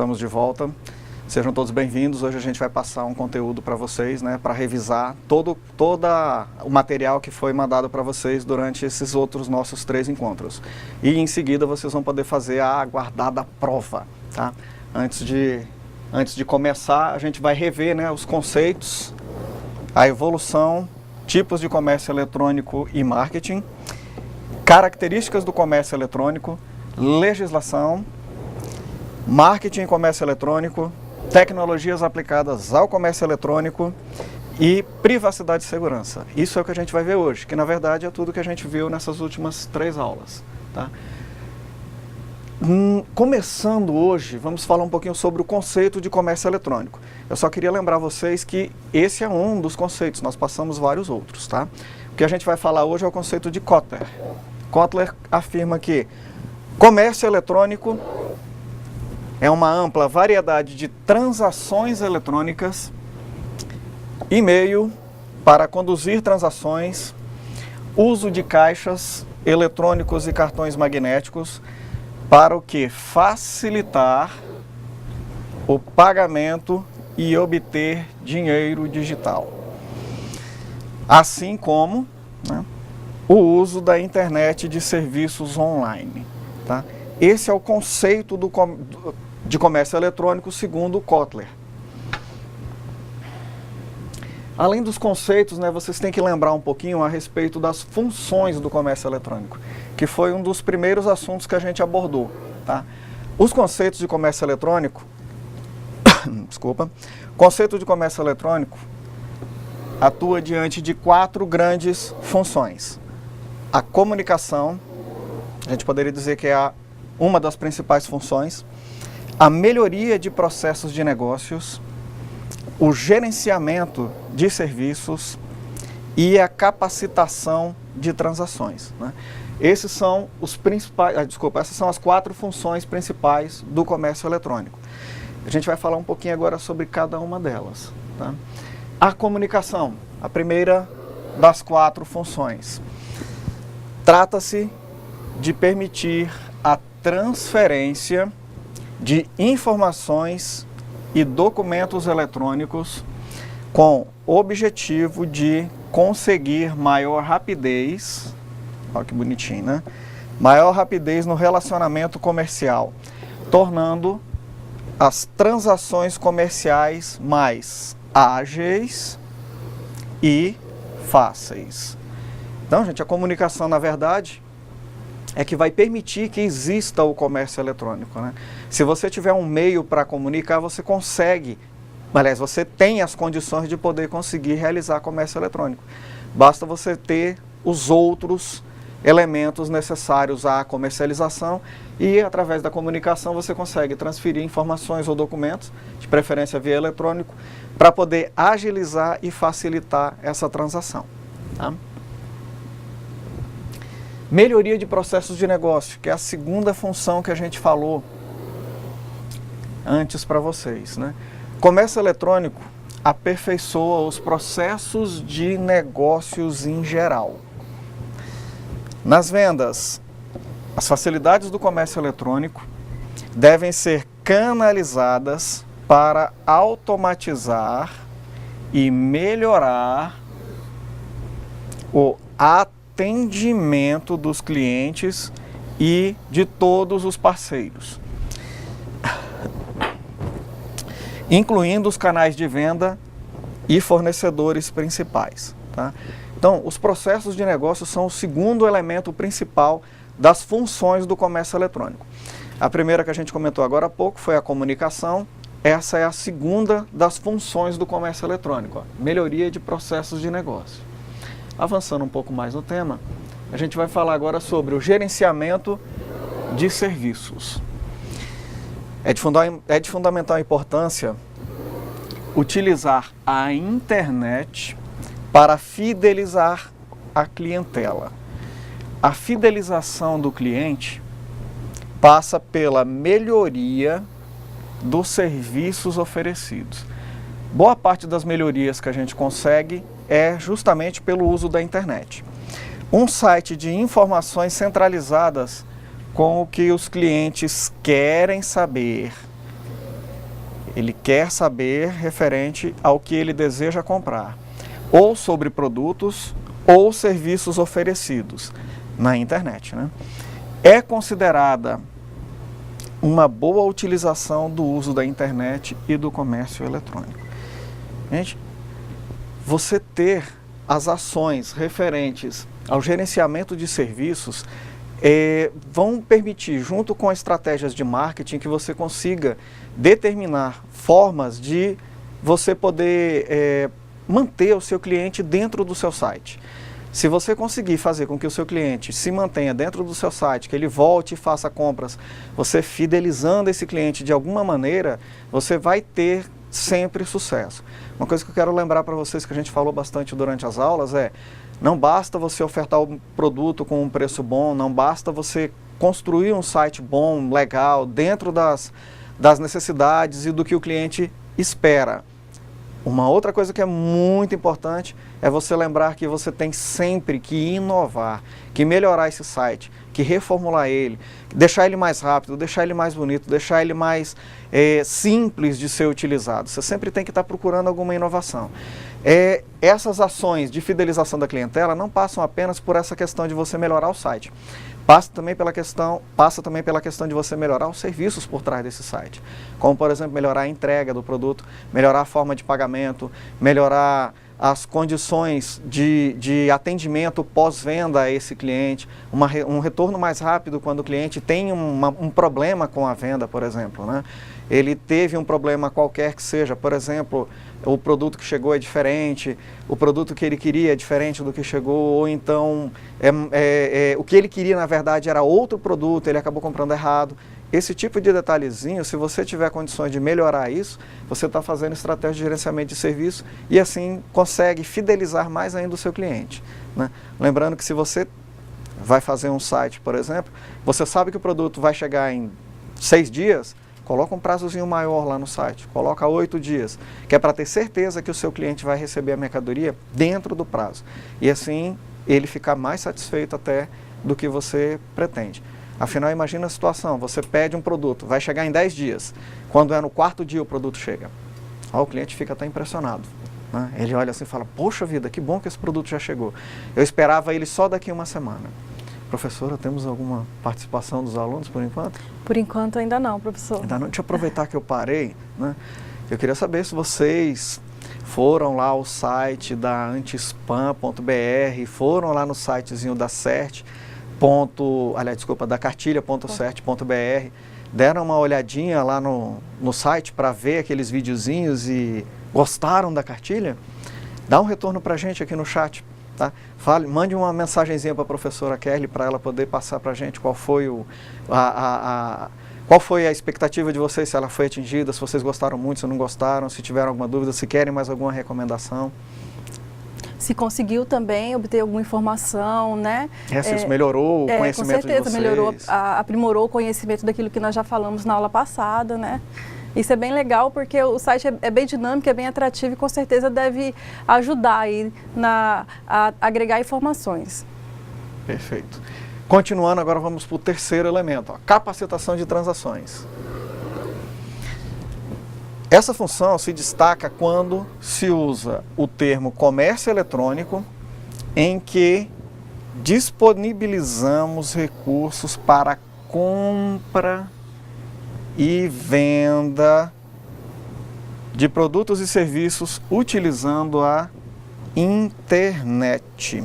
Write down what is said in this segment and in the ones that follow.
Estamos de volta. Sejam todos bem-vindos. Hoje a gente vai passar um conteúdo para vocês, né, para revisar todo o material que foi mandado para vocês durante esses outros nossos 3 encontros. E em seguida vocês vão poder fazer a aguardada prova, tá? Antes de começar, a gente vai rever, né, os conceitos, a evolução, tipos de comércio eletrônico e marketing, características do comércio eletrônico, legislação, marketing e comércio eletrônico, tecnologias aplicadas ao comércio eletrônico e privacidade e segurança. Isso é o que a gente vai ver hoje, que na verdade é tudo que a gente viu nessas últimas 3 aulas, tá? Começando hoje, vamos falar um pouquinho sobre o conceito de comércio eletrônico. Eu só queria lembrar vocês que esse é um dos conceitos, nós passamos vários outros, tá? O que a gente vai falar hoje é o conceito de Kotler. Kotler afirma que comércio eletrônico é uma ampla variedade de transações eletrônicas e meio para conduzir transações, uso de caixas eletrônicos e cartões magnéticos para o que? Facilitar o pagamento e obter dinheiro digital. Assim como, né, o uso da internet de serviços online, tá? Esse é o conceito de comércio eletrônico segundo Kotler. Além dos conceitos, né, vocês têm que lembrar um pouquinho a respeito das funções do comércio eletrônico, que foi um dos primeiros assuntos que a gente abordou, tá? Os conceitos de comércio eletrônico, desculpa, o conceito de comércio eletrônico atua diante de 4 grandes funções. A comunicação, a gente poderia dizer que é uma das principais funções, a melhoria de processos de negócios, o gerenciamento de serviços e a capacitação de transações, né? Esses são os principais, essas são as 4 funções principais do comércio eletrônico. A gente vai falar um pouquinho agora sobre cada uma delas, tá? A comunicação, a primeira das 4 funções. Trata-se de permitir a transferência de informações e documentos eletrônicos com o objetivo de conseguir maior rapidez, olha que bonitinho, né? Maior rapidez no relacionamento comercial, tornando as transações comerciais mais ágeis e fáceis. Então, gente, a comunicação, na verdade, é que vai permitir que exista o comércio eletrônico, né? Se você tiver um meio para comunicar, você consegue, aliás, você tem as condições de poder conseguir realizar comércio eletrônico. Basta você ter os outros elementos necessários à comercialização e, através da comunicação, você consegue transferir informações ou documentos, de preferência via eletrônico, para poder agilizar e facilitar essa transação, tá? Melhoria de processos de negócio, que é a segunda função que a gente falou antes para vocês, né? Comércio eletrônico aperfeiçoa os processos de negócios em geral. Nas vendas, as facilidades do comércio eletrônico devem ser canalizadas para automatizar e melhorar o atendimento dos clientes e de todos os parceiros, incluindo os canais de venda e fornecedores principais, tá? Então, os processos de negócio são o segundo elemento principal das funções do comércio eletrônico. A primeira que a gente comentou agora há pouco foi a comunicação. Essa é a segunda das funções do comércio eletrônico, ó, melhoria de processos de negócio. Avançando um pouco mais no tema, a gente vai falar agora sobre o gerenciamento de serviços. É de fundamental importância utilizar a internet para fidelizar a clientela. A fidelização do cliente passa pela melhoria dos serviços oferecidos. Boa parte das melhorias que a gente consegue é justamente pelo uso da internet. Um site de informações centralizadas com o que os clientes querem saber Ele quer saber referente ao que ele deseja comprar, ou sobre produtos ou serviços oferecidos na internet, né? É considerada uma boa utilização do uso da internet e do comércio eletrônico. Gente, você ter as ações referentes ao gerenciamento de serviços vão permitir, junto com estratégias de marketing, que você consiga determinar formas de você poder manter o seu cliente dentro do seu site. Se você conseguir fazer com que o seu cliente se mantenha dentro do seu site, que ele volte e faça compras, você fidelizando esse cliente de alguma maneira, você vai ter sempre sucesso. Uma coisa que eu quero lembrar para vocês, que a gente falou bastante durante as aulas, não basta você ofertar um produto com um preço bom, não basta você construir um site bom, legal, dentro das necessidades e do que o cliente espera. Uma outra coisa que é muito importante é você lembrar que você tem sempre que inovar, que melhorar esse site, que reformular ele, deixar ele mais rápido, deixar ele mais bonito, deixar ele mais simples de ser utilizado. Você sempre tem que estar procurando alguma inovação. Essas ações de fidelização da clientela não passam apenas por essa questão de você melhorar o site. Passa também pela questão de você melhorar os serviços por trás desse site. Como, por exemplo, melhorar a entrega do produto, melhorar a forma de pagamento, melhorar as condições de atendimento pós-venda a esse cliente, um retorno mais rápido quando o cliente tem um problema com a venda, por exemplo, né? Ele teve um problema qualquer que seja, por exemplo, o produto que chegou é diferente, o produto que ele queria é diferente do que chegou, ou então o que ele queria na verdade era outro produto, ele acabou comprando errado. Esse tipo de detalhezinho, se você tiver condições de melhorar isso, você está fazendo estratégia de gerenciamento de serviço e assim consegue fidelizar mais ainda o seu cliente, né? Lembrando que se você vai fazer um site, por exemplo, você sabe que o produto vai chegar em 6 dias, coloca um prazozinho maior lá no site, coloca 8 dias, que é para ter certeza que o seu cliente vai receber a mercadoria dentro do prazo. E assim ele ficar mais satisfeito até do que você pretende. Afinal, imagina a situação, você pede um produto, vai chegar em 10 dias, quando é no 4º dia o produto chega. O cliente fica até impressionado, né? Ele olha assim e fala, poxa vida, que bom que esse produto já chegou. Eu esperava ele só daqui a uma semana. Professora, temos alguma participação dos alunos por enquanto? Por enquanto ainda não, professor. Ainda não. Deixa eu aproveitar que eu parei, né? Eu queria saber se vocês foram lá ao site da antispam.br, foram lá no sitezinho da CERT, da cartilha.cert.br, deram uma olhadinha lá no site para ver aqueles videozinhos e gostaram da cartilha? Dá um retorno para a gente aqui no chat. Tá? Mande uma mensagenzinha para a professora Kelly para ela poder passar para a gente qual foi a expectativa de vocês, se ela foi atingida, se vocês gostaram muito, se não gostaram, se tiveram alguma dúvida, se querem mais alguma recomendação. Se conseguiu também obter alguma informação, né? Se melhorou o conhecimento de vocês. Com certeza, melhorou, aprimorou o conhecimento daquilo que nós já falamos na aula passada, né? Isso é bem legal porque o site é bem dinâmico, é bem atrativo e com certeza deve ajudar aí a agregar informações. Perfeito. Continuando, agora vamos para o terceiro elemento, capacitação de transações. Essa função se destaca quando se usa o termo comércio eletrônico, em que disponibilizamos recursos para compra e venda de produtos e serviços utilizando a internet.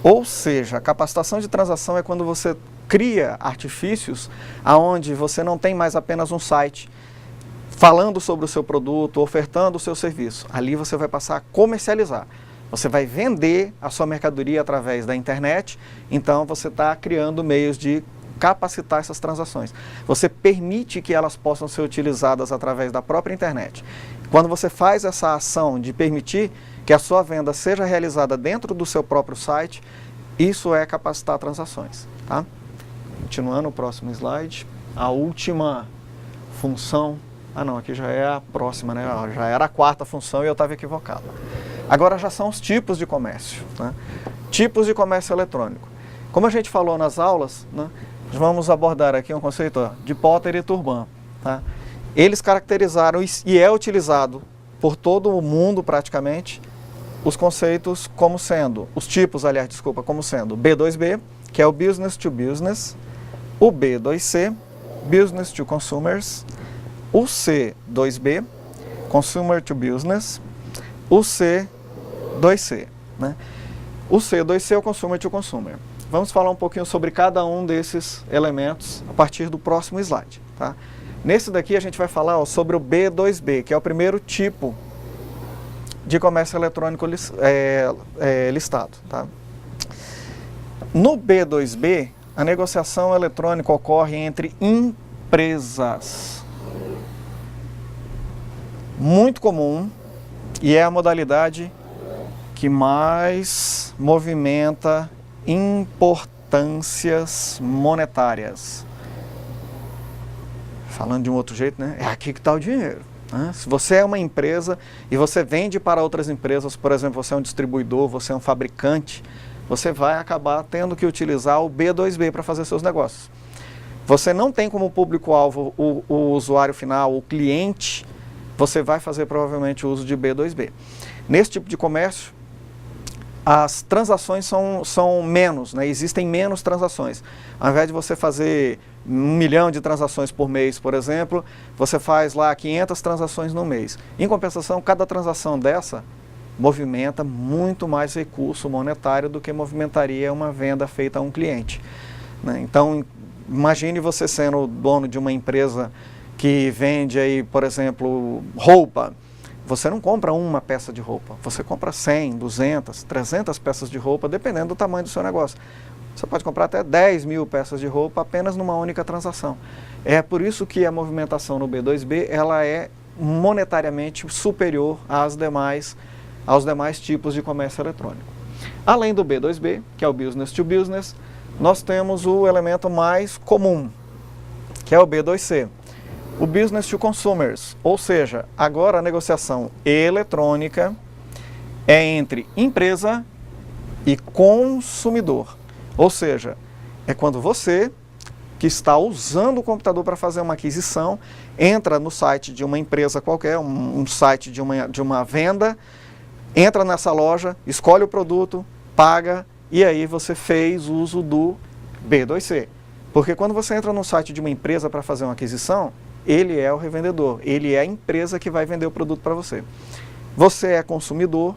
Ou seja, a capacitação de transação é quando você cria artifícios aonde você não tem mais apenas um site falando sobre o seu produto, ofertando o seu serviço. Ali você vai passar a comercializar. Você vai vender a sua mercadoria através da internet, então você está criando meios de capacitar essas transações. Você permite que elas possam ser utilizadas através da própria internet. Quando você faz essa ação de permitir que a sua venda seja realizada dentro do seu próprio site, isso é capacitar transações. Tá? Continuando o próximo slide, a última função, aqui já é a próxima, né? Já era a 4ª função e eu estava equivocado. Agora já são os tipos de comércio, né? Tipos de comércio eletrônico. Como a gente falou nas aulas, né, vamos abordar aqui um conceito de Potter e Turban. Tá? eles caracterizaram e é utilizado por todo o mundo praticamente os conceitos como sendo, os tipos, aliás, desculpa, como sendo o B2B, que é o Business to Business, o B2C, Business to Consumers, o C2B, Consumer to Business, o C2C, né? O C2C é o Consumer to Consumer. Vamos falar um pouquinho sobre cada um desses elementos a partir do próximo slide, tá? Nesse daqui a gente vai falar sobre o B2B, que é o primeiro tipo de comércio eletrônico listado, tá? No B2B, a negociação eletrônica ocorre entre empresas. Muito comum e é a modalidade que mais movimenta importâncias monetárias. Falando de um outro jeito, né? É aqui que está o dinheiro. Né? Se você é uma empresa e você vende para outras empresas, por exemplo, você é um distribuidor, você é um fabricante, você vai acabar tendo que utilizar o B2B para fazer seus negócios. Você não tem como público-alvo o usuário final, o cliente, você vai fazer provavelmente o uso de B2B. Nesse tipo de comércio, as transações são menos, né? Existem menos transações. Ao invés de você fazer 1 milhão de transações por mês, por exemplo, você faz lá 500 transações no mês. Em compensação, cada transação dessa movimenta muito mais recurso monetário do que movimentaria uma venda feita a um cliente, né? Então, imagine você sendo dono de uma empresa que vende aí, por exemplo, roupa. Você não compra uma peça de roupa, você compra 100, 200, 300 peças de roupa, dependendo do tamanho do seu negócio. Você pode comprar até 10 mil peças de roupa apenas numa única transação. É por isso que a movimentação no B2B ela é monetariamente superior aos demais tipos de comércio eletrônico. Além do B2B, que é o Business to Business, nós temos o elemento mais comum, que é o B2C. O Business to Consumers, ou seja, agora a negociação eletrônica é entre empresa e consumidor. Ou seja, é quando você, que está usando o computador para fazer uma aquisição, entra no site de uma empresa qualquer, um site de uma venda, entra nessa loja, escolhe o produto, paga e aí você fez uso do B2C. Porque quando você entra no site de uma empresa para fazer uma aquisição, ele é o revendedor, ele é a empresa que vai vender o produto para você. Você é consumidor,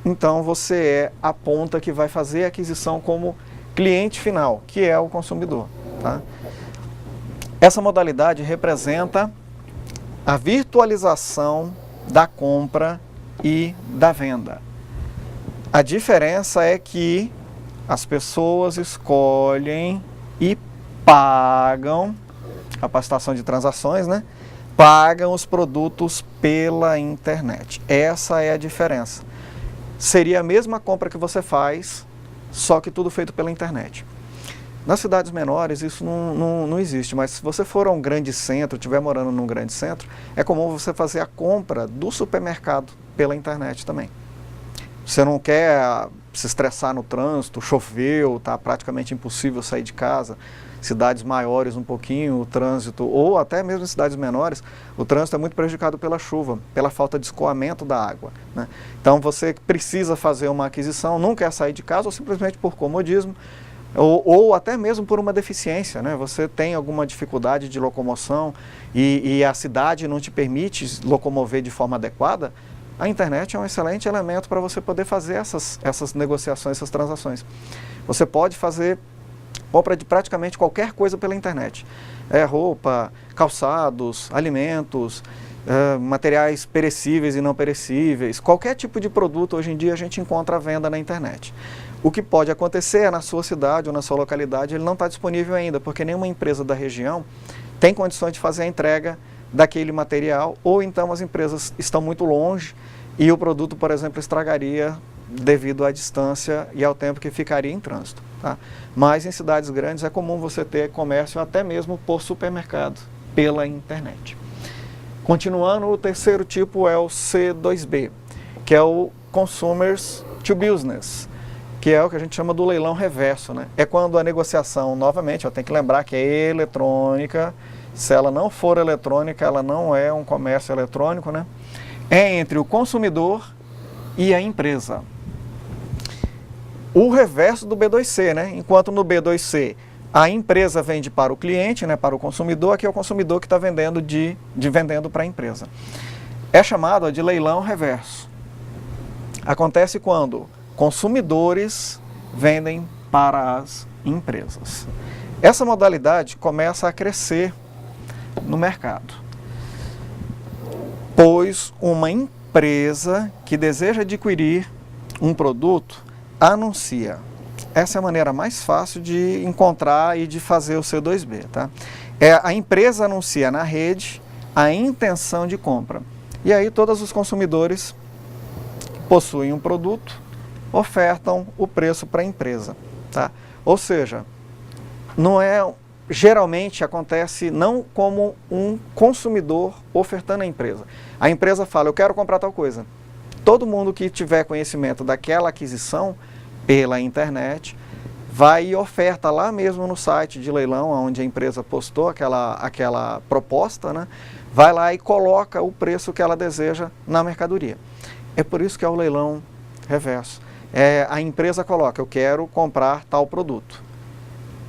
então você é a ponta que vai fazer a aquisição como cliente final, que é o consumidor, tá? Essa modalidade representa a virtualização da compra e da venda. A diferença é que as pessoas escolhem e pagam, capacitação de transações, né? Pagam os produtos pela internet. Essa é a diferença. Seria a mesma compra que você faz, só que tudo feito pela internet. Nas cidades menores isso não existe, mas se você for a um grande centro, estiver morando num grande centro, é comum você fazer a compra do supermercado pela internet também. Você não quer se estressar no trânsito, choveu, está praticamente impossível sair de casa. Cidades maiores um pouquinho, o trânsito, ou até mesmo em cidades menores, o trânsito é muito prejudicado pela chuva, pela falta de escoamento da água, né? Então você precisa fazer uma aquisição, não quer sair de casa ou simplesmente por comodismo, ou até mesmo por uma deficiência, né? Você tem alguma dificuldade de locomoção e a cidade não te permite locomover de forma adequada, a internet é um excelente elemento para você poder fazer essas negociações, essas transações. Você pode fazer compra de praticamente qualquer coisa pela internet. Roupa, calçados, alimentos, materiais perecíveis e não perecíveis. Qualquer tipo de produto hoje em dia a gente encontra à venda na internet. O que pode acontecer é na sua cidade ou na sua localidade, ele não está disponível ainda, porque nenhuma empresa da região tem condições de fazer a entrega daquele material, ou então as empresas estão muito longe e o produto, por exemplo, estragaria devido à distância e ao tempo que ficaria em trânsito, tá? Mas em cidades grandes é comum você ter comércio até mesmo por supermercado, pela internet. Continuando, o terceiro tipo é o C2B, que é o Consumers to Business, que é o que a gente chama do leilão reverso, né? É quando a negociação, novamente, tem que lembrar que é eletrônica Se ela não for eletrônica, ela não é um comércio eletrônico, né? É entre o consumidor e a empresa. O reverso do B2C, né? Enquanto no B2C a empresa vende para o cliente, né, para o consumidor, aqui é o consumidor que está vendendo vendendo para a empresa. É chamado de leilão reverso. Acontece quando consumidores vendem para as empresas. Essa modalidade começa a crescer no mercado, pois uma empresa que deseja adquirir um produto anuncia. Essa é a maneira mais fácil de encontrar e de fazer o C2B, tá? A empresa anuncia na rede a intenção de compra. E aí todos os consumidores que possuem um produto ofertam o preço para a empresa, tá? Ou seja, geralmente acontece não como um consumidor ofertando à empresa. A empresa fala, eu quero comprar tal coisa. Todo mundo que tiver conhecimento daquela aquisição pela internet vai e oferta lá mesmo no site de leilão, onde a empresa postou aquela proposta, né? Vai lá e coloca o preço que ela deseja na mercadoria. É por isso que é o leilão reverso. A empresa coloca, eu quero comprar tal produto.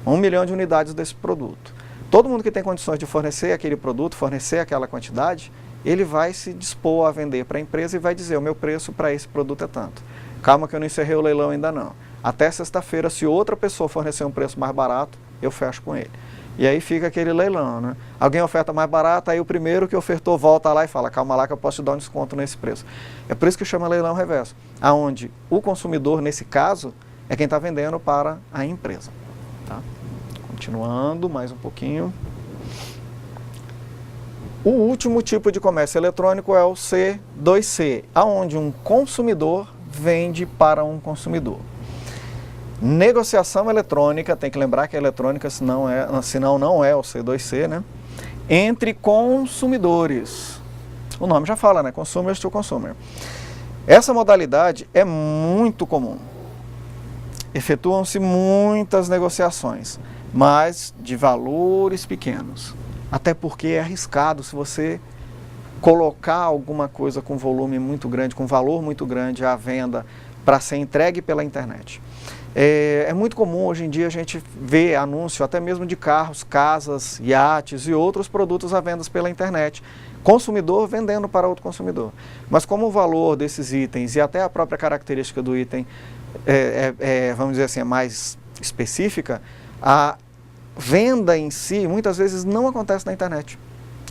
1 milhão de unidades desse produto. Todo mundo que tem condições de fornecer aquele produto, fornecer aquela quantidade, ele vai se dispor a vender para a empresa e vai dizer, o meu preço para esse produto é tanto. Calma que eu não encerrei o leilão ainda não. Até sexta-feira, se outra pessoa fornecer um preço mais barato, eu fecho com ele. E aí fica aquele leilão, né? Alguém oferta mais barato, aí o primeiro que ofertou volta lá e fala, calma lá que eu posso te dar um desconto nesse preço. É por isso que chama leilão reverso, aonde o consumidor, nesse caso, é quem está vendendo para a empresa. Tá? Continuando mais um pouquinho. O último tipo de comércio eletrônico é o C2C, aonde um consumidor vende para um consumidor. Negociação eletrônica, tem que lembrar que a eletrônica, senão não é o C2C, né? Entre consumidores. O nome já fala, né? Consumer to consumer. Essa modalidade é muito comum. Efetuam-se muitas negociações, mas de valores pequenos. Até porque é arriscado se você colocar alguma coisa com volume muito grande, com valor muito grande à venda para ser entregue pela internet. É muito comum hoje em dia a gente ver anúncio até mesmo de carros, casas, iates e outros produtos à venda pela internet. Consumidor vendendo para outro consumidor. Mas como o valor desses itens e até a própria característica do item vamos dizer assim, é mais específica, a venda em si muitas vezes não acontece na internet.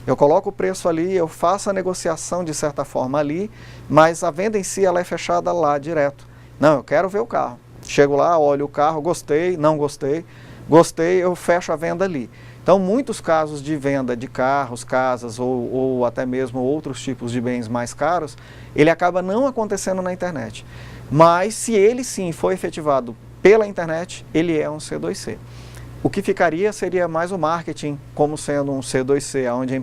Eu coloco o preço ali, eu faço a negociação de certa forma ali, mas a venda em si ela é fechada lá direto. Não, eu quero ver o carro. Chego lá, olho o carro, gostei, não gostei, gostei, eu fecho a venda ali. Então, muitos casos de venda de carros, casas ou até mesmo outros tipos de bens mais caros, ele acaba não acontecendo na internet. Mas se ele sim for efetivado pela internet, ele é um C2C. O que ficaria seria mais o marketing como sendo um C2C, onde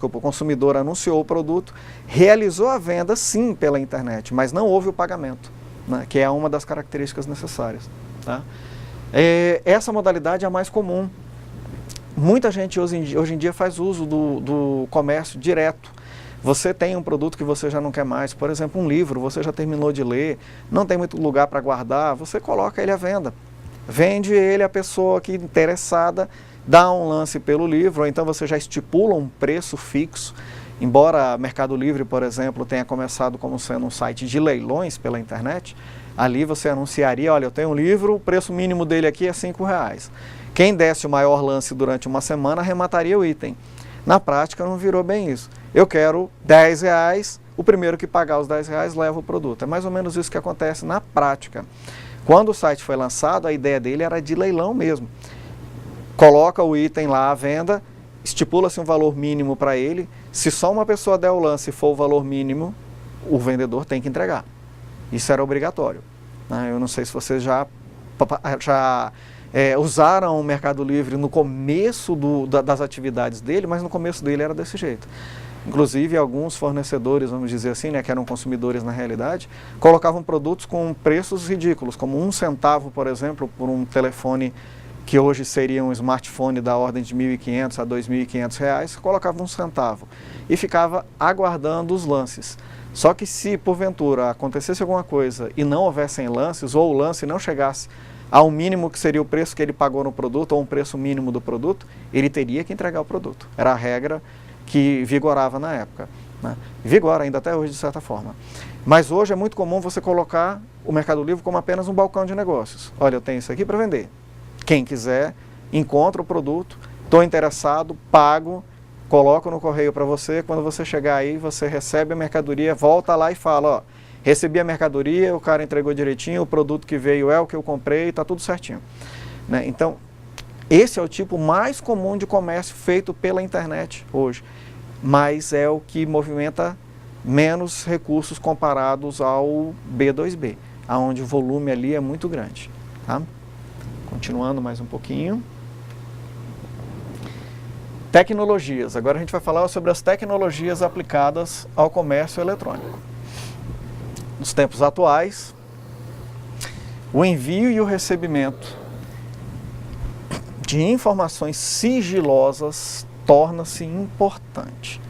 o consumidor anunciou o produto, realizou a venda sim pela internet, mas não houve o pagamento, né, que é uma das características necessárias. Tá? Essa modalidade é a mais comum. Muita gente hoje em dia faz uso do comércio direto. Você tem um produto que você já não quer mais, por exemplo, um livro, você já terminou de ler, não tem muito lugar para guardar, você coloca ele à venda. Vende ele a pessoa que interessada, dá um lance pelo livro, ou então você já estipula um preço fixo. Embora Mercado Livre, por exemplo, tenha começado como sendo um site de leilões pela internet, ali você anunciaria, olha, eu tenho um livro, o preço mínimo dele aqui é R$5. Quem desse o maior lance durante uma semana arremataria o item. Na prática não virou bem isso. Eu quero R$10, o primeiro que pagar os R$10 leva o produto. É mais ou menos isso que acontece na prática. Quando o site foi lançado, a ideia dele era de leilão mesmo. Coloca o item lá à venda, estipula-se um valor mínimo para ele. Se só uma pessoa der o lance e for o valor mínimo, o vendedor tem que entregar. Isso era obrigatório. Eu não sei se vocês já usaram o Mercado Livre no começo das atividades dele, mas no começo dele era desse jeito. Inclusive, alguns fornecedores, vamos dizer assim, né, que eram consumidores na realidade, colocavam produtos com preços ridículos, como 1 centavo, por exemplo, por um telefone que hoje seria um smartphone da ordem de R$ 1.500 a R$ 2.500, colocava um centavo e ficava aguardando os lances. Só que se porventura acontecesse alguma coisa e não houvessem lances, ou o lance não chegasse ao mínimo que seria o preço que ele pagou no produto, ou um preço mínimo do produto, ele teria que entregar o produto. Era a regra que vigorava na época, né? Vigora ainda até hoje, de certa forma. Mas hoje é muito comum você colocar o Mercado Livre como apenas um balcão de negócios. Olha, eu tenho isso aqui para vender. Quem quiser, encontra o produto, estou interessado, pago, coloco no correio para você. Quando você chegar aí, você recebe a mercadoria, volta lá e fala, ó, recebi a mercadoria, o cara entregou direitinho, o produto que veio é o que eu comprei, está tudo certinho, né? Então, esse é o tipo mais comum de comércio feito pela internet hoje, mas é o que movimenta menos recursos comparados ao B2B, onde o volume ali é muito grande, tá? Continuando mais um pouquinho. Tecnologias. Agora a gente vai falar sobre as tecnologias aplicadas ao comércio eletrônico. Nos tempos atuais, o envio e o recebimento de informações sigilosas torna-se importante.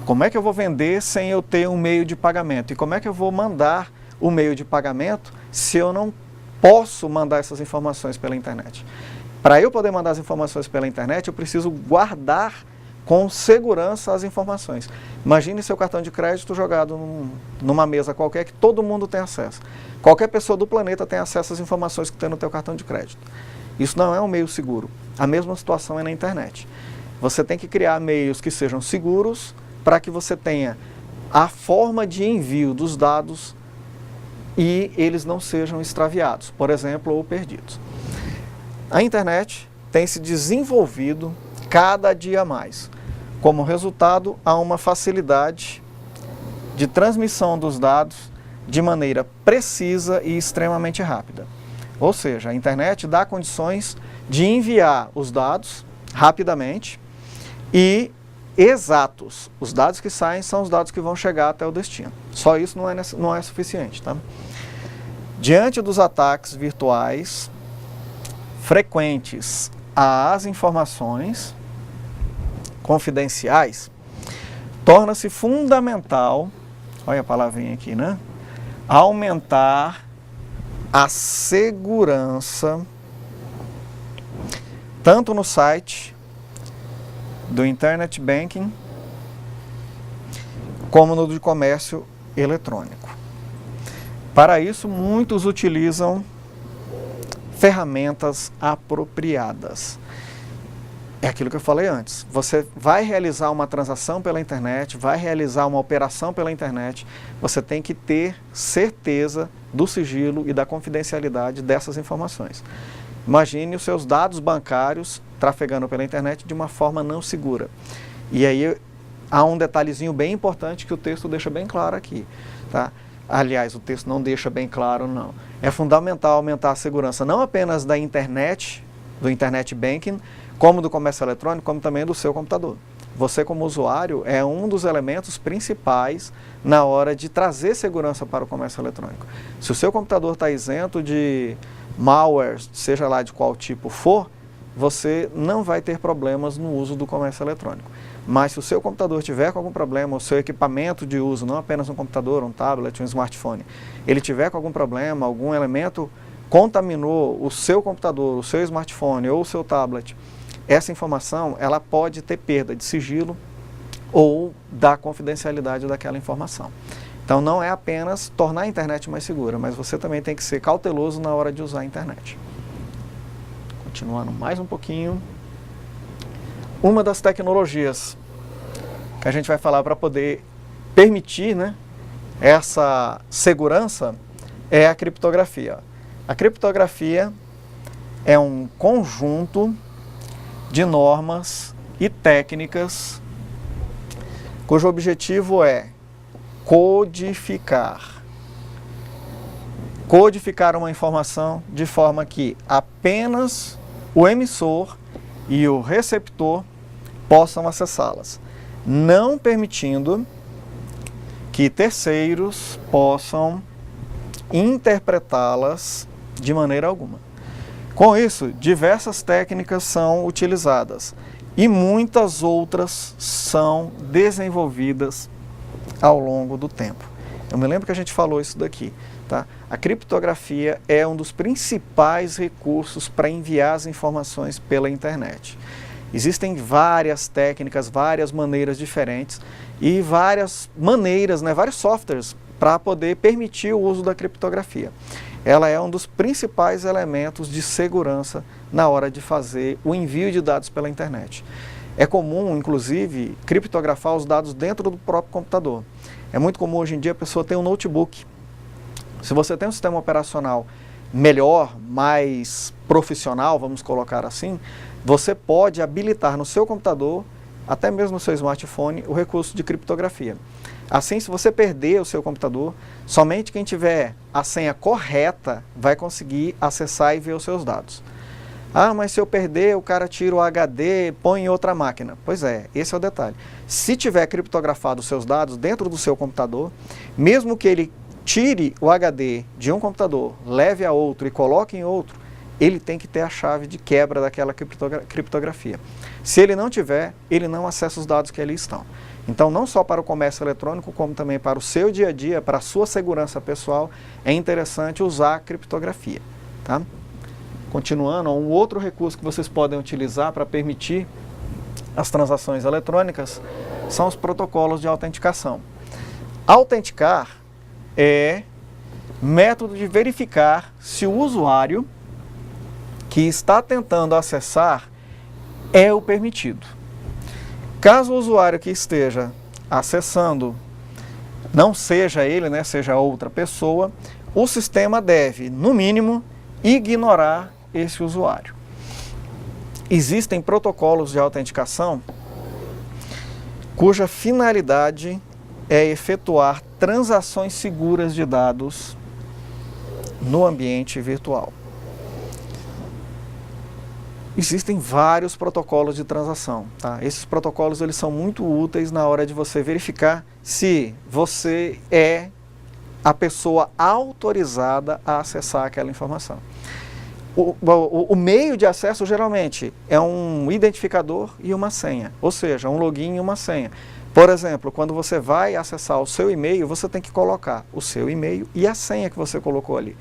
Como é que eu vou vender sem eu ter um meio de pagamento? E como é que eu vou mandar o meio de pagamento se eu não posso mandar essas informações pela internet? Para eu poder mandar as informações pela internet, eu preciso guardar com segurança as informações. Imagine seu cartão de crédito jogado numa mesa qualquer que todo mundo tem acesso. Qualquer pessoa do planeta tem acesso às informações que tem no teu cartão de crédito. Isso não é um meio seguro. A mesma situação é na internet. Você tem que criar meios que sejam seguros para que você tenha a forma de envio dos dados e eles não sejam extraviados, por exemplo, ou perdidos. A internet tem se desenvolvido cada dia mais. Como resultado, há uma facilidade de transmissão dos dados de maneira precisa e extremamente rápida. Ou seja, a internet dá condições de enviar os dados rapidamente e exatos. Os dados que saem são os dados que vão chegar até o destino. Só isso não é suficiente, tá? Diante dos ataques virtuais frequentes às informações confidenciais, torna-se fundamental, olha a palavrinha aqui, né? Aumentar a segurança tanto no site do Internet Banking como no de comércio eletrônico. Para isso, muitos utilizam ferramentas apropriadas. É aquilo que eu falei antes. Você vai realizar uma transação pela internet, vai realizar uma operação pela internet, você tem que ter certeza do sigilo e da confidencialidade dessas informações. Imagine os seus dados bancários trafegando pela internet de uma forma não segura. E aí há um detalhezinho bem importante que o texto deixa bem claro aqui, tá? Aliás, o texto não deixa bem claro, não. É fundamental aumentar a segurança não apenas da internet, do Internet Banking, como do comércio eletrônico, como também do seu computador. Você, como usuário, é um dos elementos principais na hora de trazer segurança para o comércio eletrônico. Se o seu computador está isento de malware, seja lá de qual tipo for, você não vai ter problemas no uso do comércio eletrônico. Mas se o seu computador tiver com algum problema, o seu equipamento de uso, não apenas um computador, um tablet, um smartphone, ele tiver com algum problema, algum elemento contaminou o seu computador, o seu smartphone ou o seu tablet, essa informação ela pode ter perda de sigilo ou da confidencialidade daquela informação. Então não é apenas tornar a internet mais segura, mas você também tem que ser cauteloso na hora de usar a internet. Continuando mais um pouquinho. Uma das tecnologias que a gente vai falar para poder permitir, né, essa segurança é a criptografia. A criptografia é um conjunto de normas e técnicas cujo objetivo é codificar uma informação de forma que apenas o emissor e o receptor possam acessá-las, não permitindo que terceiros possam interpretá-las de maneira alguma. Com isso, diversas técnicas são utilizadas e muitas outras são desenvolvidas ao longo do tempo. Eu me lembro que a gente falou isso daqui, tá? A criptografia é um dos principais recursos para enviar as informações pela internet. Existem várias técnicas, várias maneiras diferentes e várias maneiras, né, vários softwares para poder permitir o uso da criptografia. Ela é um dos principais elementos de segurança na hora de fazer o envio de dados pela internet. É comum, inclusive, criptografar os dados dentro do próprio computador. É muito comum hoje em dia a pessoa ter um notebook. Se você tem um sistema operacional melhor, mais profissional, vamos colocar assim, você pode habilitar no seu computador, até mesmo no seu smartphone, o recurso de criptografia. Assim, se você perder o seu computador, somente quem tiver a senha correta vai conseguir acessar e ver os seus dados. Ah, mas se eu perder, o cara tira o HD, põe em outra máquina. Pois é, esse é o detalhe. Se tiver criptografado os seus dados dentro do seu computador, mesmo que ele tire o HD de um computador, leve a outro e coloque em outro, ele tem que ter a chave de quebra daquela criptografia. Se ele não tiver, ele não acessa os dados que ali estão. Então, não só para o comércio eletrônico, como também para o seu dia a dia, para a sua segurança pessoal, é interessante usar a criptografia, tá? Continuando, um outro recurso que vocês podem utilizar para permitir as transações eletrônicas são os protocolos de autenticação. Autenticar é método de verificar se o usuário que está tentando acessar é o permitido. Caso o usuário que esteja acessando não seja ele, né, seja outra pessoa, o sistema deve, no mínimo, ignorar esse usuário. Existem protocolos de autenticação cuja finalidade é efetuar transações seguras de dados no ambiente virtual. Existem vários protocolos de transação, tá? Esses protocolos eles são muito úteis na hora de você verificar se você é a pessoa autorizada a acessar aquela informação. O meio de acesso geralmente é um identificador e uma senha, ou seja, um login e uma senha. Por exemplo, quando você vai acessar o seu e-mail, você tem que colocar o seu e-mail e a senha que você colocou ali.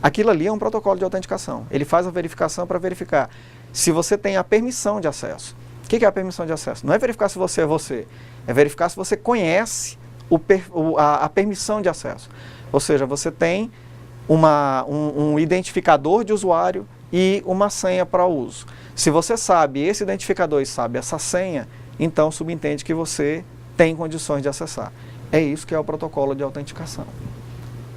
Aquilo ali é um protocolo de autenticação. Ele faz a verificação para verificar se você tem a permissão de acesso. O que é a permissão de acesso? Não é verificar se você é você, é verificar se você conhece a permissão de acesso. Ou seja, você tem um identificador de usuário e uma senha para uso. Se você sabe esse identificador e sabe essa senha, então subentende que você tem condições de acessar. É isso que é o protocolo de autenticação.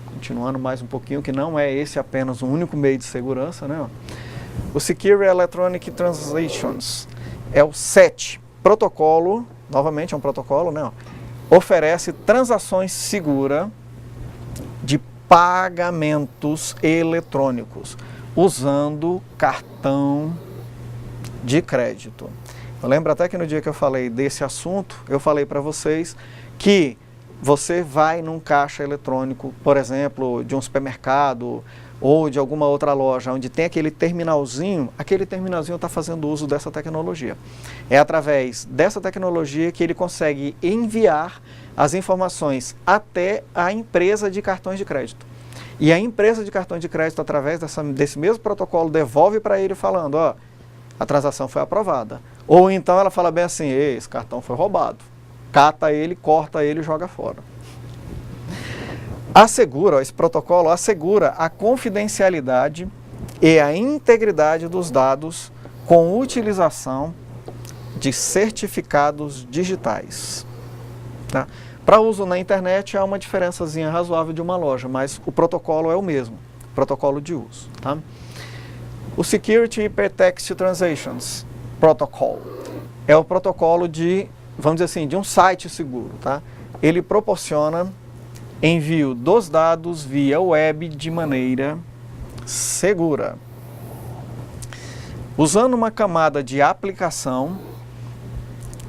Continuando mais um pouquinho, que não é esse apenas o único meio de segurança, né? O Secure Electronic Transactions é o SET. Protocolo, novamente é um protocolo, né? Oferece transações seguras de pagamentos eletrônicos usando cartão de crédito. Eu lembro até que no dia que eu falei desse assunto, eu falei para vocês que você vai num caixa eletrônico, por exemplo, de um supermercado ou de alguma outra loja, onde tem aquele terminalzinho está fazendo uso dessa tecnologia. É através dessa tecnologia que ele consegue enviar as informações até a empresa de cartões de crédito. E a empresa de cartões de crédito, através desse mesmo protocolo, devolve para ele falando, ó, a transação foi aprovada. Ou então ela fala bem assim, esse cartão foi roubado. Cata ele, corta ele e joga fora. Esse protocolo assegura a confidencialidade e a integridade dos dados com utilização de certificados digitais. Tá? Para uso na internet há uma diferençazinha razoável de uma loja, mas o protocolo é o mesmo, protocolo de uso. Tá? O Security Hypertext Transactions Protocol é o protocolo de, vamos dizer assim, de um site seguro. Tá? Ele proporciona envio dos dados via web de maneira segura. Usando uma camada de aplicação,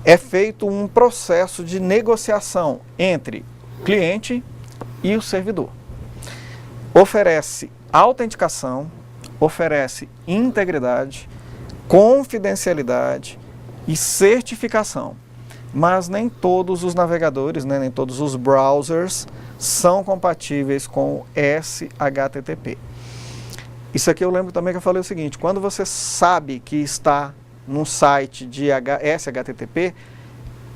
é feito um processo de negociação entre o cliente e o servidor. Oferece autenticação, oferece integridade, confidencialidade e certificação. Mas nem todos os navegadores, né, nem todos os browsers são compatíveis com SHTTP. Isso aqui eu lembro também que eu falei o seguinte: quando você sabe que está num site de SHTTP,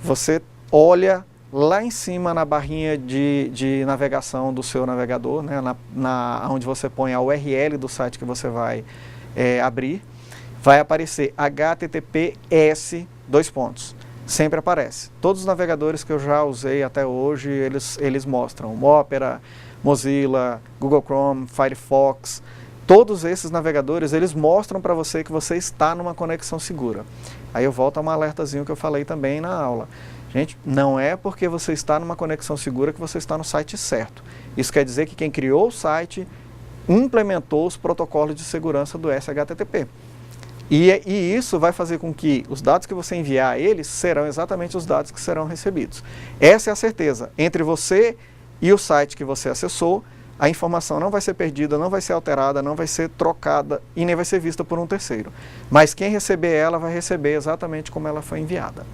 você olha lá em cima na barrinha de navegação do seu navegador, né, onde você põe a URL do site que você vai abrir, vai aparecer HTTPS : sempre aparece. Todos os navegadores que eu já usei até hoje, eles mostram. Opera, Mozilla, Google Chrome, Firefox, todos esses navegadores, eles mostram para você que você está numa conexão segura. Aí eu volto a um alertazinho que eu falei também na aula. Gente, não é porque você está numa conexão segura que você está no site certo. Isso quer dizer que quem criou o site implementou os protocolos de segurança do SHTTP. E isso vai fazer com que os dados que você enviar a eles serão exatamente os dados que serão recebidos. Essa é a certeza. Entre você e o site que você acessou, a informação não vai ser perdida, não vai ser alterada, não vai ser trocada e nem vai ser vista por um terceiro. Mas quem receber ela vai receber exatamente como ela foi enviada.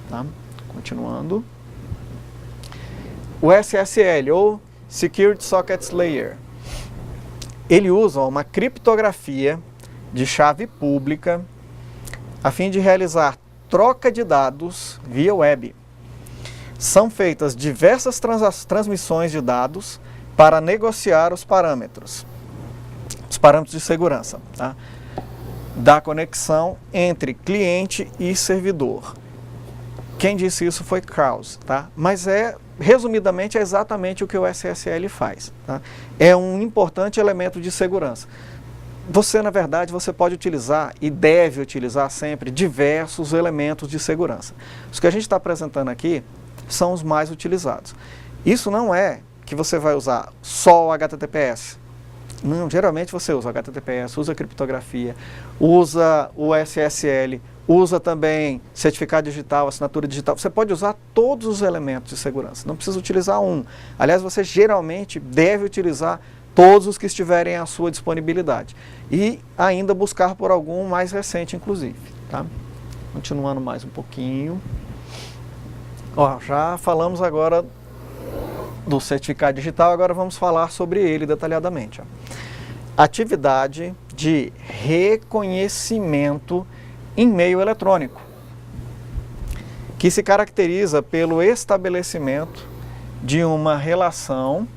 Tá? Continuando. O SSL, ou Security Sockets Layer, ele usa uma criptografia de chave pública a fim de realizar troca de dados via web. São feitas diversas transmissões de dados para negociar os parâmetros de segurança, tá, da conexão entre cliente e servidor. Quem disse isso foi Krause, tá? Mas resumidamente, é exatamente o que o SSL faz, tá? É um importante elemento de segurança. Você, na verdade, você pode utilizar e deve utilizar sempre diversos elementos de segurança. Os que a gente está apresentando aqui são os mais utilizados. Isso não é que você vai usar só o HTTPS. Não, geralmente você usa o HTTPS, usa criptografia, usa o SSL, usa também certificado digital, assinatura digital. Você pode usar todos os elementos de segurança, não precisa utilizar um. Aliás, você geralmente deve utilizar todos os que estiverem à sua disponibilidade. E ainda buscar por algum mais recente, inclusive. Tá? Continuando mais um pouquinho. Ó, já falamos agora do certificado digital, agora vamos falar sobre ele detalhadamente. Ó. Atividade de reconhecimento em meio eletrônico, que se caracteriza pelo estabelecimento de uma relação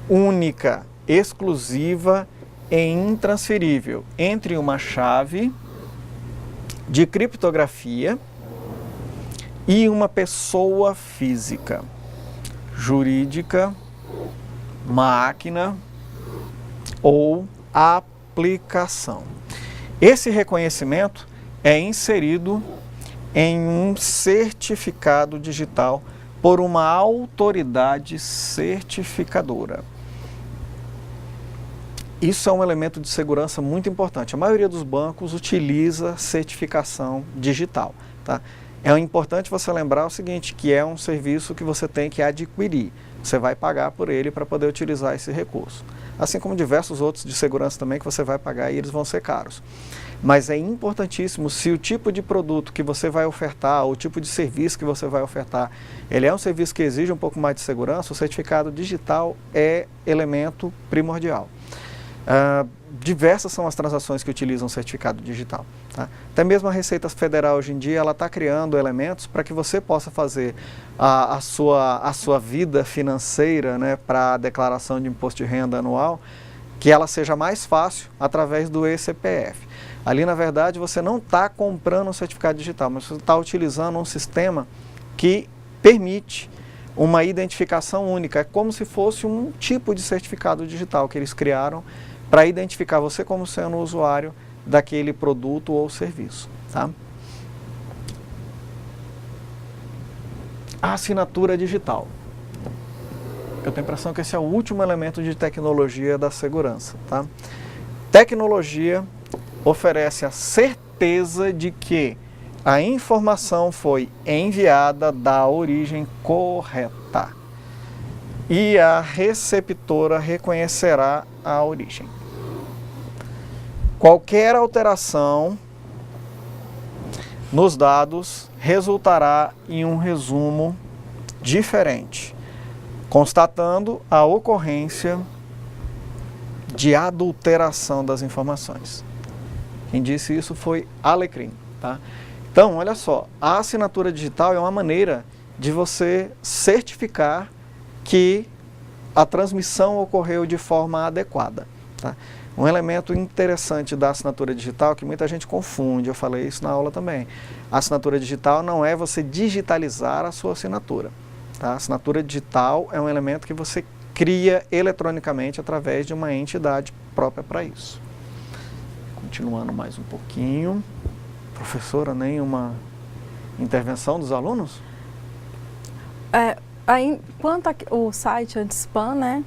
única, exclusiva e intransferível entre uma chave de criptografia e uma pessoa física, jurídica, máquina ou aplicação. Esse reconhecimento é inserido em um certificado digital por uma autoridade certificadora. Isso é um elemento de segurança muito importante. A maioria dos bancos utiliza certificação digital. Tá? É importante você lembrar o seguinte, que é um serviço que você tem que adquirir. Você vai pagar por ele para poder utilizar esse recurso. Assim como diversos outros de segurança também que você vai pagar e eles vão ser caros. Mas é importantíssimo, se o tipo de produto que você vai ofertar, ou o tipo de serviço que você vai ofertar, ele é um serviço que exige um pouco mais de segurança, o certificado digital é elemento primordial. Diversas são as transações que utilizam certificado digital. Tá? Até mesmo a Receita Federal hoje em dia ela está criando elementos para que você possa fazer a sua vida financeira, né, para a declaração de imposto de renda anual, que ela seja mais fácil através do eCPF. Ali, na verdade, você não está comprando um certificado digital, mas você está utilizando um sistema que permite uma identificação única. É como se fosse um tipo de certificado digital que eles criaram para identificar você como sendo o usuário daquele produto ou serviço. Tá? A assinatura digital. Eu tenho a impressão que esse é o último elemento de tecnologia da segurança. Tá? Tecnologia oferece a certeza de que a informação foi enviada da origem correta e a receptora reconhecerá a origem. qualquer alteração nos dados resultará em um resumo diferente, constatando a ocorrência de adulteração das informações. Quem disse isso foi Alecrim, tá? Então, olha só, a assinatura digital é uma maneira de você certificar que a transmissão ocorreu de forma adequada, tá? Um elemento interessante da assinatura digital que muita gente confunde, eu falei isso na aula também. A assinatura digital não é você digitalizar a sua assinatura, tá? A assinatura digital é um elemento que você cria eletronicamente através de uma entidade própria para isso. Continuando mais um pouquinho. Professora, nenhuma intervenção dos alunos? Quanto ao site Antispam, né?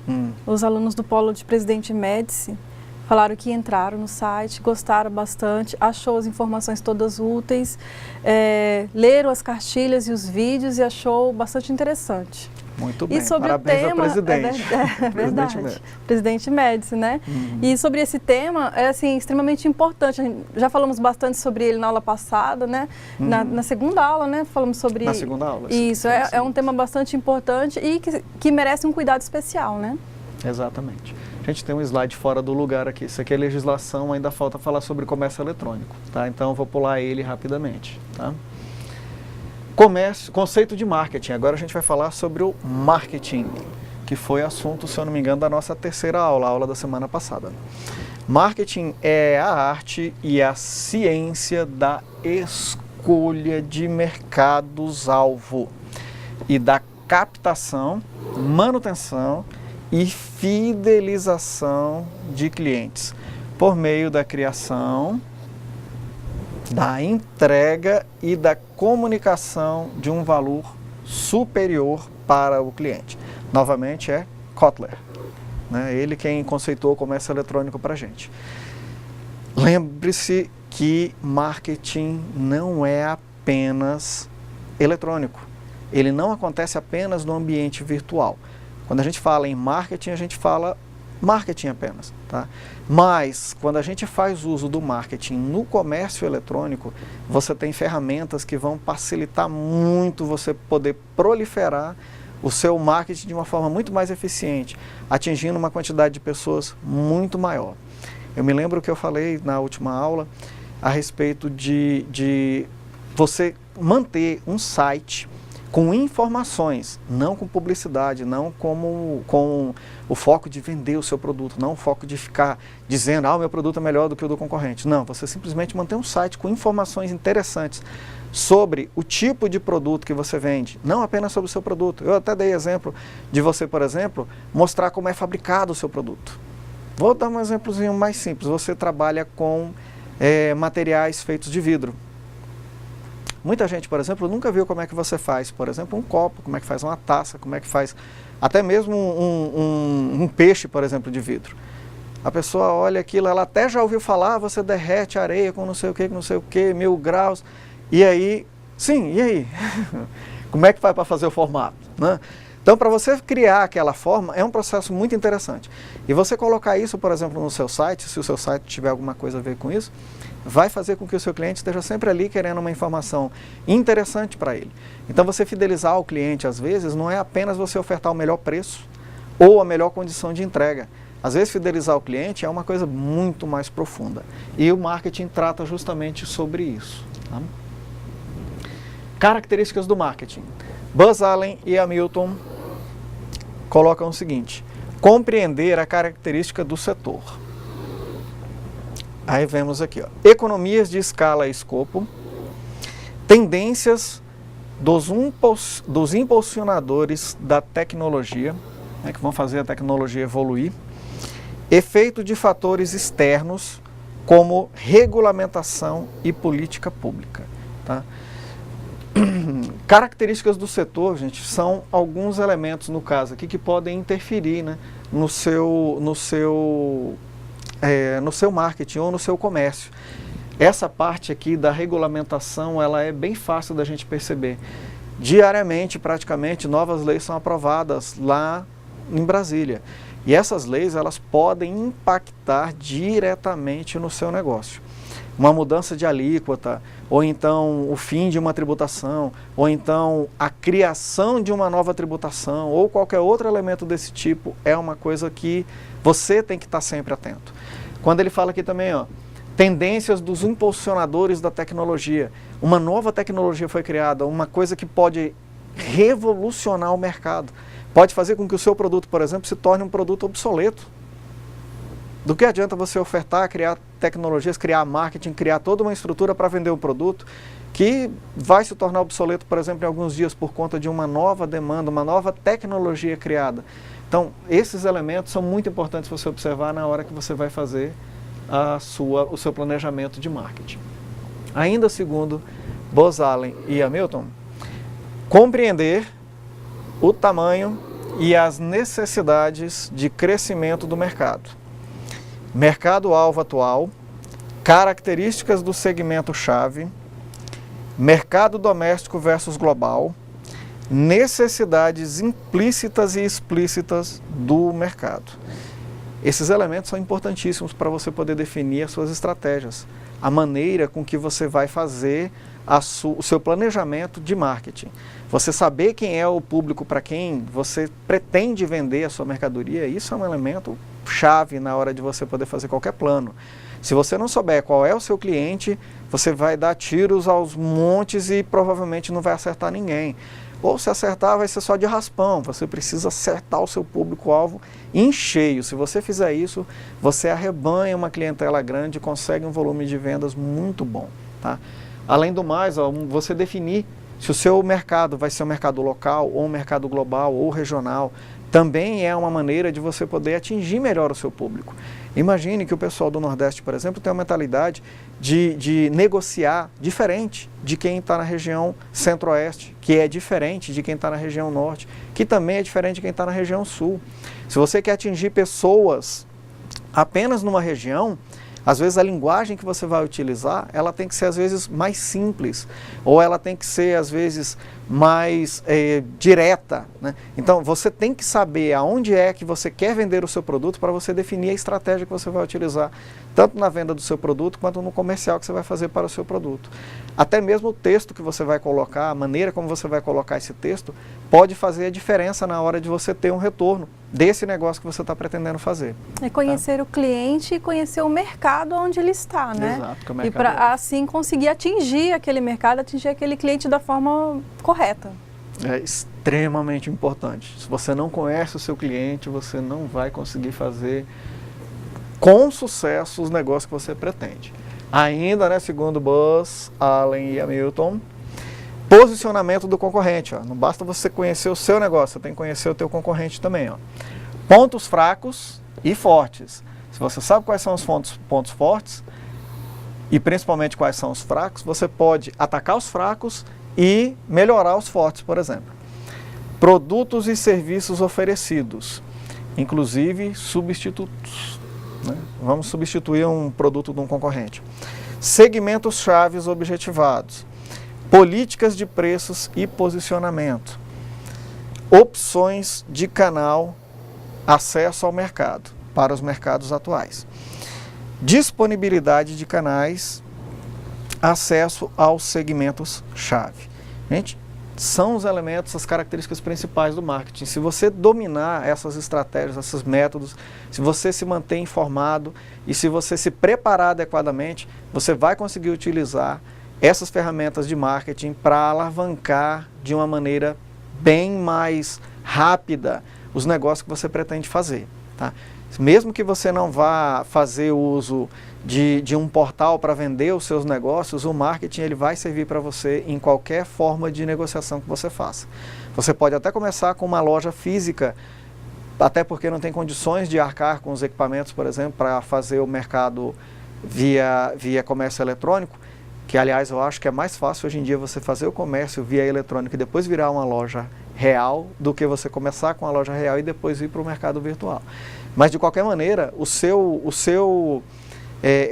Os alunos do Polo de Presidente Médici falaram que entraram no site, gostaram bastante, achou as informações todas úteis, leram as cartilhas e os vídeos e achou bastante interessante. Muito bem, e sobre parabéns o tema, ao presidente. É verdade, presidente Médici, né? E sobre esse tema, é assim, extremamente importante. Já falamos bastante sobre ele na aula passada, né? Na segunda aula, né? Falamos sobre... Na segunda aula. Isso, é um tema bastante importante e que merece um cuidado especial, né? Exatamente. A gente tem um slide fora do lugar aqui. Isso aqui é legislação, ainda falta falar sobre comércio eletrônico, tá? Então eu vou pular ele rapidamente, tá? Conceito de marketing. Agora a gente vai falar sobre o marketing, que foi assunto, se eu não me engano, da nossa terceira aula, a aula da semana passada. Marketing é a arte e a ciência da escolha de mercados-alvo e da captação, manutenção e fidelização de clientes por meio da criação, da entrega e da comunicação de um valor superior para o cliente. Novamente é Kotler, né? Ele quem conceitou o comércio eletrônico para a gente. Lembre-se que marketing não é apenas eletrônico. Ele não acontece apenas no ambiente virtual. Quando a gente fala em marketing, a gente fala marketing apenas, tá? Mas, quando a gente faz uso do marketing no comércio eletrônico, você tem ferramentas que vão facilitar muito você poder proliferar o seu marketing de uma forma muito mais eficiente, atingindo uma quantidade de pessoas muito maior. Eu me lembro que eu falei na última aula a respeito de você manter um site com informações, não com publicidade, não com o foco de vender o seu produto, não o foco de ficar dizendo, o meu produto é melhor do que o do concorrente. Não, você simplesmente manter um site com informações interessantes sobre o tipo de produto que você vende, não apenas sobre o seu produto. Eu até dei exemplo de você, por exemplo, mostrar como é fabricado o seu produto. Vou dar um exemplozinho mais simples. Você trabalha com materiais feitos de vidro. Muita gente, por exemplo, nunca viu como é que você faz, por exemplo, um copo, como é que faz uma taça, como é que faz até mesmo um peixe, por exemplo, de vidro. A pessoa olha aquilo, ela até já ouviu falar, você derrete a areia com não sei o que, 1000 graus, e aí, sim, e aí? Como é que faz para fazer o formato, né? Então, para você criar aquela forma, é um processo muito interessante. E você colocar isso, por exemplo, no seu site, se o seu site tiver alguma coisa a ver com isso, vai fazer com que o seu cliente esteja sempre ali querendo uma informação interessante para ele. Então, você fidelizar o cliente, às vezes, não é apenas você ofertar o melhor preço ou a melhor condição de entrega. Às vezes, fidelizar o cliente é uma coisa muito mais profunda. E o marketing trata justamente sobre isso, tá? Características do marketing. Buzz Allen e Hamilton colocam o seguinte: compreender a característica do setor. Aí vemos aqui, economias de escala e escopo, tendências dos impulsionadores da tecnologia, né, que vão fazer a tecnologia evoluir, efeito de fatores externos, como regulamentação e política pública, tá? Características do setor, gente, são alguns elementos, no caso aqui, que podem interferir, né, no seu marketing ou no seu comércio. Essa parte aqui da regulamentação, ela é bem fácil da gente perceber. Diariamente, praticamente, novas leis são aprovadas lá em Brasília. E essas leis, elas podem impactar diretamente no seu negócio. Uma mudança de alíquota, ou então o fim de uma tributação, ou então a criação de uma nova tributação, ou qualquer outro elemento desse tipo, é uma coisa que você tem que estar sempre atento. Quando ele fala aqui também, ó, tendências dos impulsionadores da tecnologia. Uma nova tecnologia foi criada, uma coisa que pode revolucionar o mercado. Pode fazer com que o seu produto, por exemplo, se torne um produto obsoleto. Do que adianta você ofertar, criar tecnologias, criar marketing, criar toda uma estrutura para vender um produto que vai se tornar obsoleto, por exemplo, em alguns dias por conta de uma nova demanda, uma nova tecnologia criada. Então, esses elementos são muito importantes você observar na hora que você vai fazer o seu planejamento de marketing. Ainda segundo Buzz Allen e Hamilton, compreender o tamanho e as necessidades de crescimento do mercado. Mercado-alvo atual, características do segmento-chave, mercado doméstico versus global, necessidades implícitas e explícitas do mercado. Esses elementos são importantíssimos para você poder definir as suas estratégias, a maneira com que você vai fazer o seu planejamento de marketing. Você saber quem é o público para quem você pretende vender a sua mercadoria, isso é um elemento chave na hora de você poder fazer qualquer plano. Se você não souber qual é o seu cliente, você vai dar tiros aos montes e provavelmente não vai acertar ninguém. Ou se acertar, vai ser só de raspão. Você precisa acertar o seu público-alvo em cheio. Se você fizer isso, você arrebanha uma clientela grande e consegue um volume de vendas muito bom. Tá? Além do mais, ó, você definir se o seu mercado vai ser um mercado local, ou um mercado global, ou regional, também é uma maneira de você poder atingir melhor o seu público. Imagine que o pessoal do Nordeste, por exemplo, tem uma mentalidade de negociar diferente de quem está na região Centro-Oeste, que é diferente de quem está na região Norte, que também é diferente de quem está na região Sul. Se você quer atingir pessoas apenas numa região, às vezes a linguagem que você vai utilizar, ela tem que ser às vezes mais simples, ou ela tem que ser às vezes mais direta, né? Então você tem que saber aonde é que você quer vender o seu produto para você definir a estratégia que você vai utilizar, tanto na venda do seu produto quanto no comercial que você vai fazer para o seu produto. Até mesmo o texto que você vai colocar, a maneira como você vai colocar esse texto, pode fazer a diferença na hora de você ter um retorno desse negócio que você está pretendendo fazer. É conhecer, tá, o cliente e conhecer o mercado onde ele está, né? Exato, que o mercado e para assim conseguir atingir aquele mercado, atingir aquele cliente da forma correta. É extremamente importante. Se você não conhece o seu cliente, você não vai conseguir fazer com sucesso os negócios que você pretende. Ainda, né, segundo Buzz Allen e Hamilton, posicionamento do concorrente. Ó. Não basta você conhecer o seu negócio, você tem que conhecer o teu concorrente também. Ó. Pontos fracos e fortes. Se você sabe quais são os pontos fortes e principalmente quais são os fracos, você pode atacar os fracos e melhorar os fortes, por exemplo. Produtos e serviços oferecidos, inclusive substitutos. Né? Vamos substituir um produto de um concorrente. Segmentos chaves objetivados. Políticas de preços e posicionamento. Opções de canal, acesso ao mercado, para os mercados atuais. Disponibilidade de canais, acesso aos segmentos-chave. Gente, são os elementos, as características principais do marketing. Se você dominar essas estratégias, esses métodos, se você se manter informado e se você se preparar adequadamente, você vai conseguir utilizar essas ferramentas de marketing para alavancar de uma maneira bem mais rápida os negócios que você pretende fazer. Tá? Mesmo que você não vá fazer uso de um portal para vender os seus negócios, o marketing ele vai servir para você em qualquer forma de negociação que você faça. Você pode até começar com uma loja física, até porque não tem condições de arcar com os equipamentos, por exemplo, para fazer o mercado via comércio eletrônico, que aliás eu acho que é mais fácil hoje em dia você fazer o comércio via eletrônico e depois virar uma loja real, do que você começar com a loja real e depois ir para o mercado virtual. Mas de qualquer maneira, o seu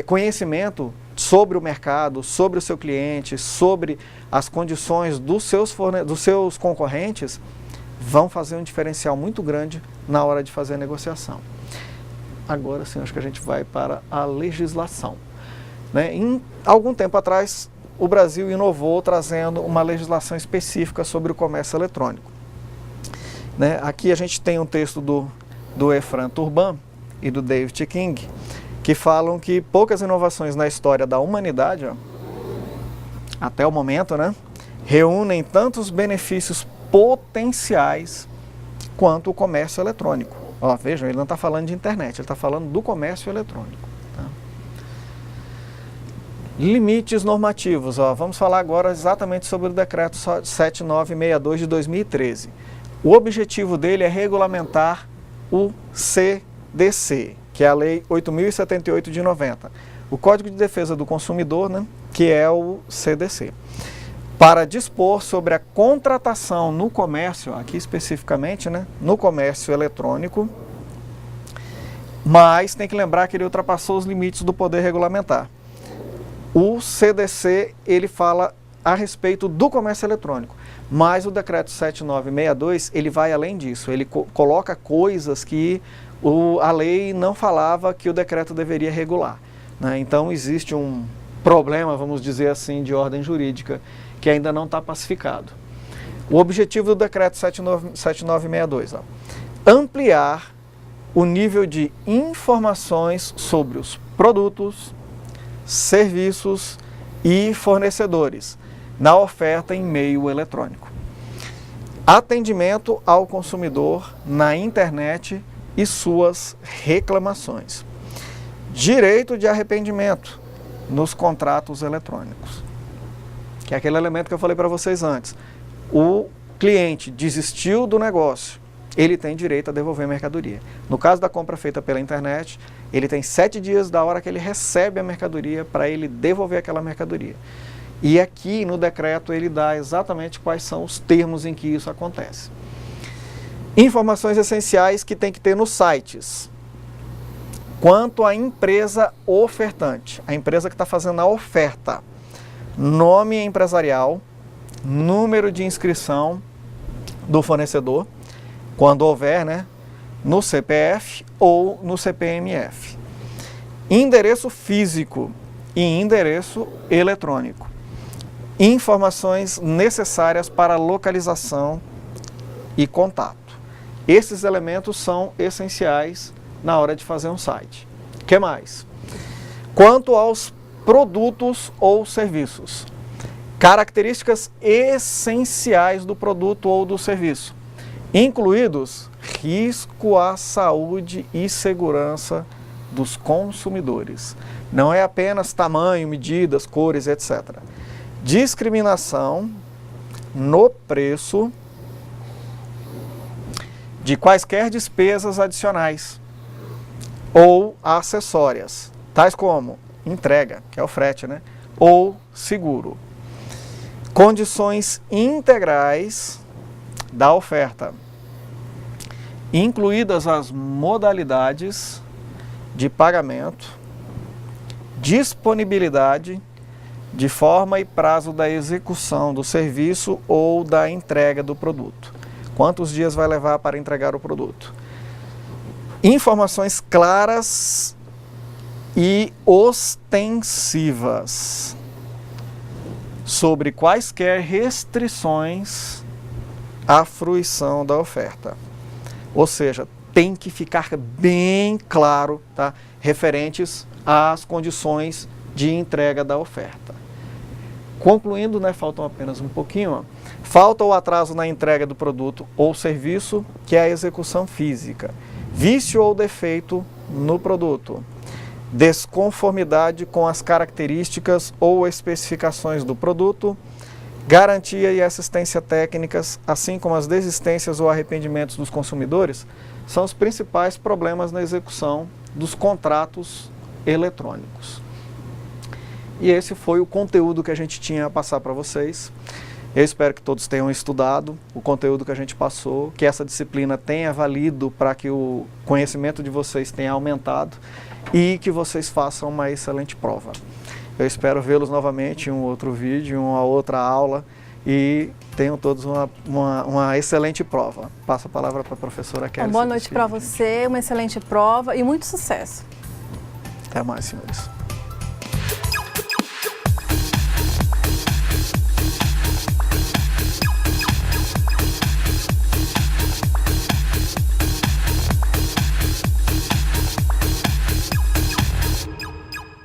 conhecimento sobre o mercado, sobre o seu cliente, sobre as condições dos seus concorrentes, vão fazer um diferencial muito grande na hora de fazer a negociação. Agora sim, acho que a gente vai para a legislação. Né? Em algum tempo atrás, o Brasil inovou trazendo uma legislação específica sobre o comércio eletrônico. Né? Aqui a gente tem um texto do Efraim Turban e do David King, que falam que poucas inovações na história da humanidade, ó, até o momento, né, reúnem tantos benefícios potenciais quanto o comércio eletrônico. Ó, vejam, ele não está falando de internet, ele está falando do comércio eletrônico. Tá? Limites normativos. Ó, vamos falar agora exatamente sobre o Decreto 7962 de 2013. O objetivo dele é regulamentar o CDC, que é a Lei 8.078 de 90. O Código de Defesa do Consumidor, né, que é o CDC. Para dispor sobre a contratação no comércio, aqui especificamente, né, no comércio eletrônico, mas tem que lembrar que ele ultrapassou os limites do poder regulamentar. O CDC, ele fala a respeito do comércio eletrônico, mas o decreto 7962, ele vai além disso, ele coloca coisas que a lei não falava que o decreto deveria regular. Né? Então existe um problema, vamos dizer assim, de ordem jurídica, que ainda não está pacificado. O objetivo do decreto 7962, ó, ampliar o nível de informações sobre os produtos, serviços e fornecedores na oferta em meio eletrônico. Atendimento ao consumidor na internet e suas reclamações. Direito de arrependimento nos contratos eletrônicos. Que é aquele elemento que eu falei para vocês antes. O cliente desistiu do negócio, ele tem direito a devolver a mercadoria. No caso da compra feita pela internet, ele tem 7 dias da hora que ele recebe a mercadoria para ele devolver aquela mercadoria. E aqui no decreto ele dá exatamente quais são os termos em que isso acontece. Informações essenciais que tem que ter nos sites. Quanto à empresa ofertante, a empresa que está fazendo a oferta, nome empresarial, número de inscrição do fornecedor, quando houver, né, no CPF ou no CPMF. Endereço físico e endereço eletrônico. Informações necessárias para localização e contato. Esses elementos são essenciais na hora de fazer um site. O que mais? Quanto aos produtos ou serviços. Características essenciais do produto ou do serviço, incluídos risco à saúde e segurança dos consumidores. Não é apenas tamanho, medidas, cores, etc. Discriminação no preço de quaisquer despesas adicionais ou acessórias, tais como entrega, que é o frete, né? Ou seguro. Condições integrais da oferta, incluídas as modalidades de pagamento, disponibilidade de forma e prazo da execução do serviço ou da entrega do produto. Quantos dias vai levar para entregar o produto? Informações claras e ostensivas sobre quaisquer restrições à fruição da oferta. Ou seja, tem que ficar bem claro, tá, referentes às condições de entrega da oferta. Concluindo, né, faltam apenas um pouquinho, ó, falta o atraso na entrega do produto ou serviço, que é a execução física. Vício ou defeito no produto. Desconformidade com as características ou especificações do produto. Garantia e assistência técnicas, assim como as desistências ou arrependimentos dos consumidores, são os principais problemas na execução dos contratos eletrônicos. E esse foi o conteúdo que a gente tinha a passar para vocês. Eu espero que todos tenham estudado o conteúdo que a gente passou, que essa disciplina tenha valido para que o conhecimento de vocês tenha aumentado e que vocês façam uma excelente prova. Eu espero vê-los novamente em um outro vídeo, em uma outra aula, e tenham todos uma excelente prova. Passo a palavra para a professora Kelly. Boa noite para você, uma excelente prova e muito sucesso. Até mais, senhores.